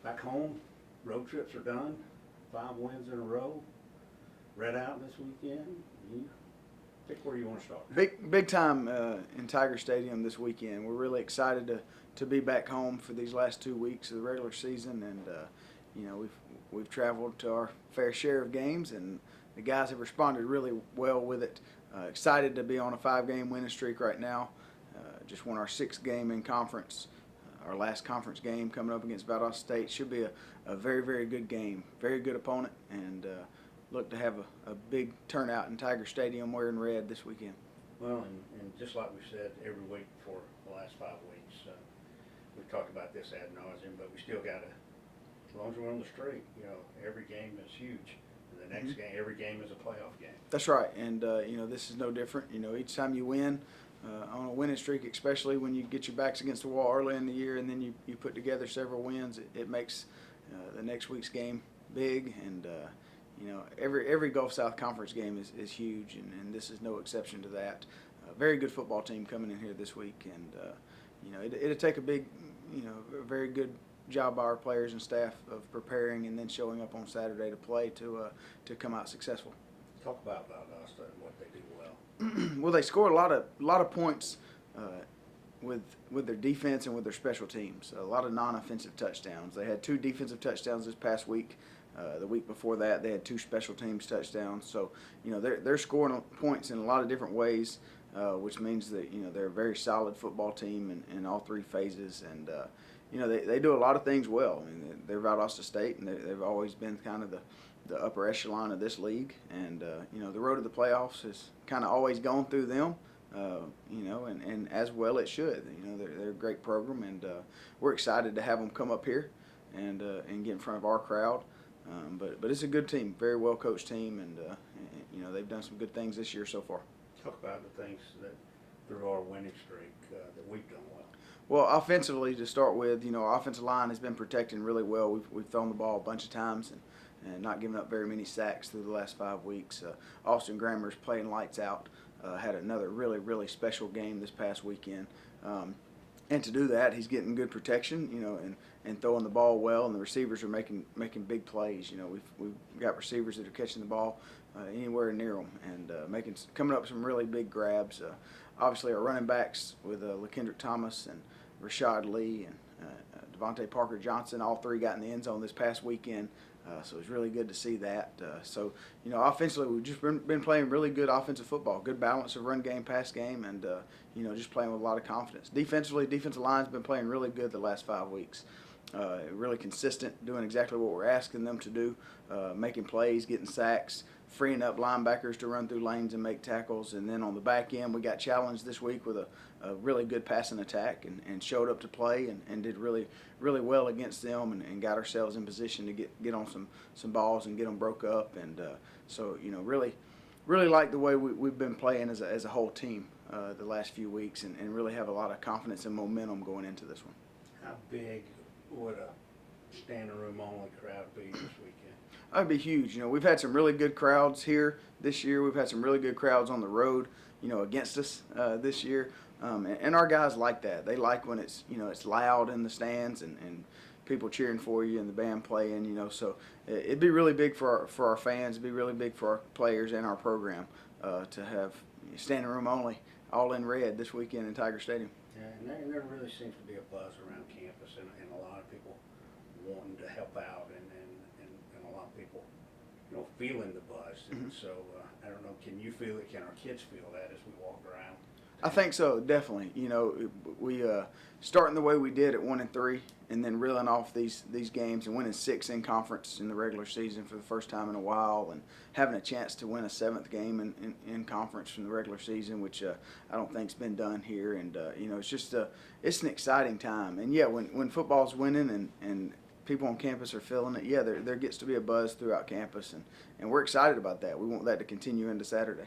Back home, road trips are done. 5 wins in a row. Red out this weekend. You pick where you want to start. Big time in Tiger Stadium this weekend. We're really excited to be back home for these last 2 weeks of the regular season, and we've traveled to our fair share of games, and the guys have responded really well with it. Excited to be on a 5-game winning streak right now. Just won our 6th game in conference. Our last conference game coming up against Valdosta State should be a very, very good game. Very good opponent, and look to have a big turnout in Tiger Stadium wearing red this weekend. Well, and just like we said every week for the last 5 weeks, we've talked about this ad nauseum, but we still got to, as long as we're on the streak, every game is huge. And the next game, every game is a playoff game. That's right, and this is no different. Each time you win on a winning streak, especially when you get your backs against the wall early in the year, and then you put together several wins, it makes the next week's game big. And every Gulf South Conference game is huge, and this is no exception to that. Very good football team coming in here this week, and it'll take a big, very good job by our players and staff of preparing and then showing up on Saturday to play to come out successful. Talk about Valdosta and what they do well. Well, they scored a lot of points with their defense and with their special teams. A lot of non-offensive touchdowns. They had 2 defensive touchdowns this past week. The week before that, they had 2 special teams touchdowns. So, they're scoring points in a lot of different ways, which means that they're a very solid football team in all 3 phases. And they do a lot of things well. I mean, they're Valdosta State, and they've always been kind of the upper echelon of this league. And the road to the playoffs has kind of always gone through them. And as well it should. They're a great program, and we're excited to have them come up here and get in front of our crowd. But it's a good team, very well coached team, and they've done some good things this year so far. Talk about the things that through our winning streak that we've done well. Well, offensively to start with, our offensive line has been protecting really well. We've thrown the ball a bunch of times and not giving up very many sacks through the last 5 weeks. Austin Grammer's playing lights out. Had another really, really special game this past weekend. And to do that, he's getting good protection, and throwing the ball well, and the receivers are making big plays. We've got receivers that are catching the ball anywhere near them and coming up with some really big grabs. Obviously, our running backs with LaKendrick Thomas and Rashad Lee and Devontae Parker Johnson, all 3 got in the end zone this past weekend. So it's really good to see that. Offensively, we've just been playing really good offensive football, good balance of run game, pass game, and just playing with a lot of confidence. Defensively, defensive line's been playing really good the last 5 weeks. Really consistent, doing exactly what we're asking them to do, making plays, getting sacks, freeing up linebackers to run through lanes and make tackles. And then on the back end, we got challenged this week with a really good passing attack and showed up to play and did really, really well against them and got ourselves in position to get on some balls and get them broke up. And really like the way we've been playing as a whole team the last few weeks and really have a lot of confidence and momentum going into this one. How big would a standing room only crowd be this weekend? That'd be huge. We've had some really good crowds here this year. We've had some really good crowds on the road, against us this year. And our guys like that. They like when it's loud in the stands and people cheering for you and the band playing, so it'd be really big for our fans. It'd be really big for our players and our program to have standing room only, all in red this weekend in Tiger Stadium. Yeah, and there really seems to be a buzz around campus and a lot of people wanting to help out and a lot of people, feeling the buzz. And so, I don't know, can you feel it? Can our kids feel that as we walk around? I think so, definitely. We starting the way we did at 1-3, and then reeling off these games and winning 6 in conference in the regular season for the first time in a while, and having a chance to win a 7th game in conference from the regular season, which I don't think's been done here. And it's just it's an exciting time. And yeah, when football's winning and people on campus are feeling it, there gets to be a buzz throughout campus, and we're excited about that. We want that to continue into Saturday.